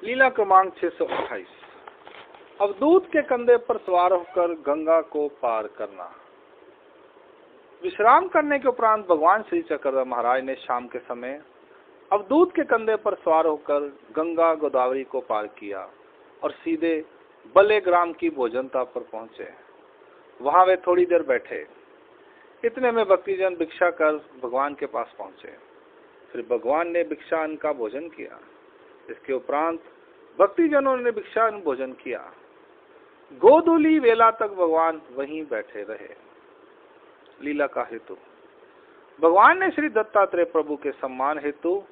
लीला क्रमांक 628। अवधूत के कंधे पर सवार होकर गंगा को पार करना। विश्राम करने के उपरांत भगवान श्री चक्रधर महाराज ने शाम के समय अवधूत के कंधे पर सवार होकर गंगा गोदावरी को पार किया और सीधे बले ग्राम की भोजनता पर पहुंचे। वहां वे थोड़ी देर बैठे। इतने में भक्तिजन भिक्षा कर भगवान के पास पहुंचे। फिर भगवान ने भिक्षान्न का भोजन किया। इसके उपरांत भक्तिजनों ने भिक्षान्न भोजन किया। गोधूली वेला तक भगवान वहीं बैठे रहे। लीला का हेतु। भगवान ने श्री दत्तात्रेय प्रभु के सम्मान हेतु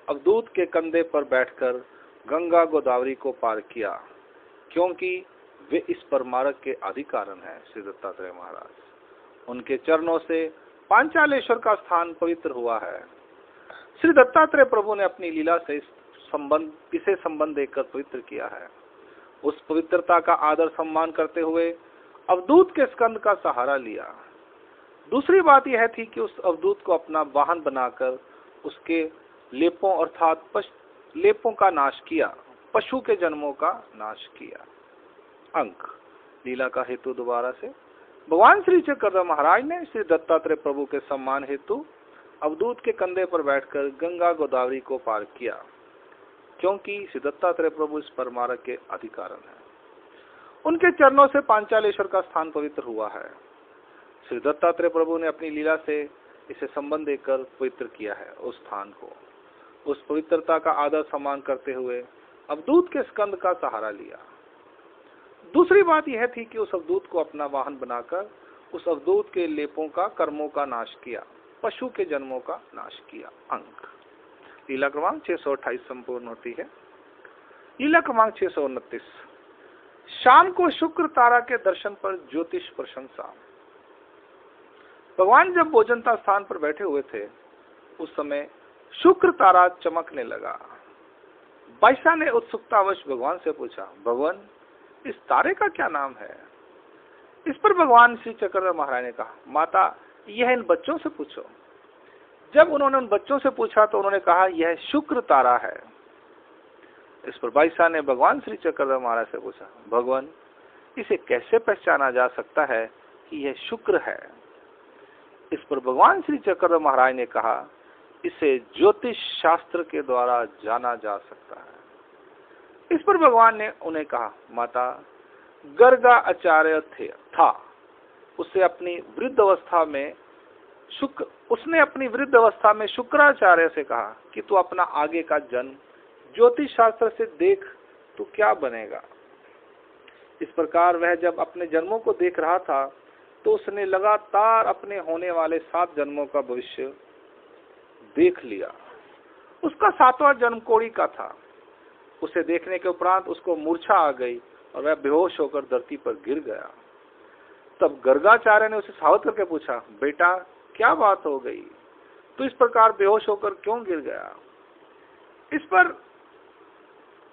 अवधूत के कंधे पर बैठकर गंगा गोदावरी को पार किया, क्योंकि वे इस परमार्ग के आदि कारण हैं। श्री दत्तात्रेय महाराज, उनके चरणों से पांचालेश्वर का स्थान पवित्र हुआ है। श्री दत्तात्रेय प्रभु ने अपनी लीला से इसे संबंध देकर पवित्र किया है। उस पवित्रता का आदर सम्मान करते हुए अवधूत के स्कंद का सहारा लिया। दूसरी बात यह थी कि उस अवधूत को अपना वाहन बनाकर उसके लेपों अर्थात लेपों का नाश किया, पशु के जन्मों का नाश किया। अंक लीला का हेतु दोबारा से। भगवान श्री चक्रधर महाराज ने श्री दत्तात्रेय प्रभु के सम्मान हेतु अवधूत के कंधे पर बैठकर गंगा गोदावरी को पार किया, क्योंकि श्री दत्तात्रेय प्रभु इस परमार्ग के अधिकारन है। उनके चरणों से पांचालेश्वर का स्थान पवित्र हुआ है। श्री दत्तात्रेय प्रभु ने अपनी लीला से इसे संबंध देकर पवित्र किया है। उस स्थान को उस पवित्रता का आदर सम्मान करते हुए अवधूत के स्कंद का सहारा लिया। दूसरी बात यह थी कि उस अवधूत को अपना वाहन बनाकर उस अवधूत के लेपों का कर्मों का नाश किया, पशु के जन्मों का नाश किया। अंक लीला क्रमांक 628 संपूर्ण होती है। लीला क्रमांक 629। शाम को शुक्र तारा के दर्शन पर ज्योतिष प्रशंसा। भगवान जब भोजनता स्थान पर बैठे हुए थे, उस समय शुक्र तारा चमकने लगा। बादशाह ने उत्सुकतावश भगवान से पूछा, भगवान इस तारे का क्या नाम है? इस पर भगवान श्री चक्रधर महाराज ने कहा, माता यह इन बच्चों से पूछो। जब उन्होंने उन बच्चों से पूछा तो उन्होंने कहा यह शुक्र तारा है। इस पर बादशाह ने भगवान श्री चक्रधर महाराज से पूछा, भगवान इसे कैसे पहचाना जा सकता है कि यह शुक्र है? इस पर भगवान श्री चक्रधर महाराज ने कहा, इसे ज्योतिष शास्त्र के द्वारा जाना जा सकता है। इस पर भगवान ने उन्हें कहा, माता गर्गा आचार्य था। उसने अपनी वृद्ध अवस्था में शुक्राचार्य से कहा कि तू अपना आगे का जन्म ज्योतिष शास्त्र से देख, तू क्या बनेगा। इस प्रकार वह जब अपने जन्मों को देख रहा था तो उसने लगातार अपने होने वाले 7 जन्मों का भविष्य देख लिया। उसका 7वां जन्म कोड़ी का था। उसे देखने के उपरांत उसको मूर्छा आ गई और वह बेहोश होकर धरती पर गिर गया। तब गर्गाचार्य ने उसे सावध करके पूछा, बेटा क्या बात हो गई? तो इस प्रकार बेहोश होकर क्यों गिर गया? इस पर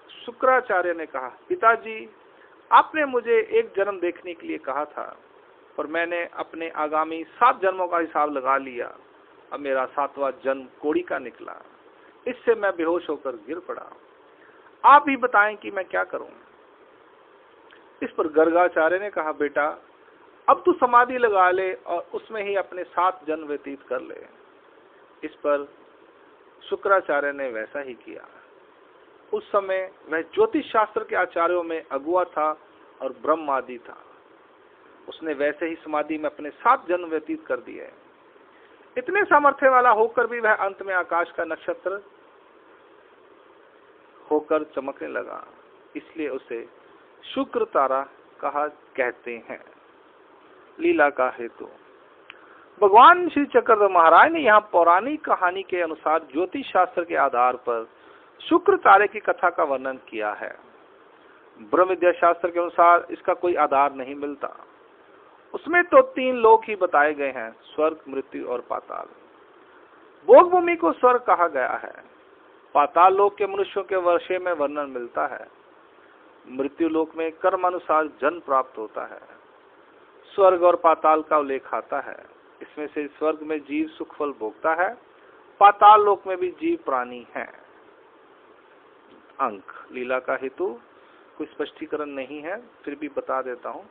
शुक्राचार्य ने कहा, पिताजी आपने मुझे एक जन्म देखने के लिए कहा था, पर मैंने अपने आगामी 7 जन्मों का हिसाब लगा लिया। अब मेरा 7वां जन्म कोड़ी का निकला। इससे मैं बेहोश होकर गिर पड़ा। आप ही बताएं कि मैं क्या करूं? इस पर गर्गाचार्य ने कहा, बेटा अब तू समाधि लगा ले और उसमें ही अपने 7 जन्म व्यतीत कर ले। इस पर शुक्राचार्य ने वैसा ही किया। उस समय वह ज्योतिष शास्त्र के आचार्यों में अगुआ था और ब्रह्मादि था। उसने वैसे ही समाधि में अपने 7 जन्म व्यतीत कर दिए। इतने सामर्थ्य वाला होकर भी वह अंत में आकाश का नक्षत्र होकर चमकने लगा, इसलिए उसे शुक्र तारा कहते हैं। लीला का हेतु। भगवान श्री चक्रधर महाराज ने यहाँ पौराणिक कहानी के अनुसार ज्योतिष शास्त्र के आधार पर शुक्र तारे की कथा का वर्णन किया है। ब्रह्म विद्या शास्त्र के अनुसार इसका कोई आधार नहीं मिलता। उसमें तो 3 लोक ही बताए गए हैं, स्वर्ग, मृत्यु और पाताल। भोग भूमि को स्वर्ग कहा गया है। पाताल लोक के मनुष्यों के वर्षे में वर्णन मिलता है। मृत्यु लोक में कर्म अनुसार जन्म प्राप्त होता है। स्वर्ग और पाताल का उल्लेख आता है। इसमें से स्वर्ग में जीव सुख फल भोगता है, पाताल लोक में भी जीव प्राणी हैं। अंक। लीला का हेतु कोई स्पष्टीकरण नहीं है, फिर भी बता देता हूँ।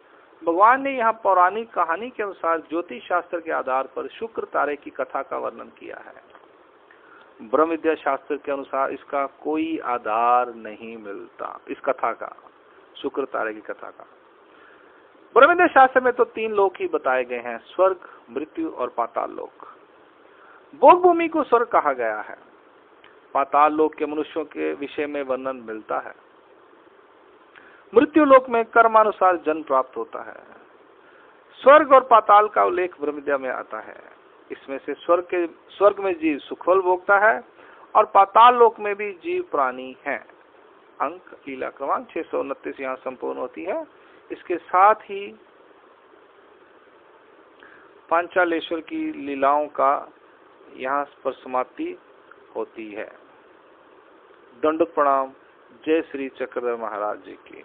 भगवान ने यहाँ पौराणिक कहानी के अनुसार ज्योतिष शास्त्र के आधार पर शुक्र तारे की कथा का वर्णन किया है। ब्रह्म विद्या शास्त्र के अनुसार इसका कोई आधार नहीं मिलता, इस कथा का, शुक्र तारे की कथा का। ब्रह्म विद्या शास्त्र में तो 3 लोक ही बताए गए हैं, स्वर्ग, मृत्यु और पाताल लोक। भोग भूमि को स्वर्ग कहा गया है। पाताल लोक के मनुष्यों के विषय में वर्णन मिलता है। मृत्यु लोक में कर्मानुसार जन्म प्राप्त होता है। स्वर्ग और पाताल का उल्लेख ब्रह्म विद्या में आता है। इसमें से स्वर्ग में जीव सुखफल भोगता है और पाताल लोक में भी जीव प्राणी है। अंक लीला क्रमांक 629 यहाँ संपूर्ण होती है। इसके साथ ही पांचालेश्वर की लीलाओं का यहाँ पर समाप्ति होती है। दंडोत प्रणाम। जय श्री चक्रधर महाराज जी की।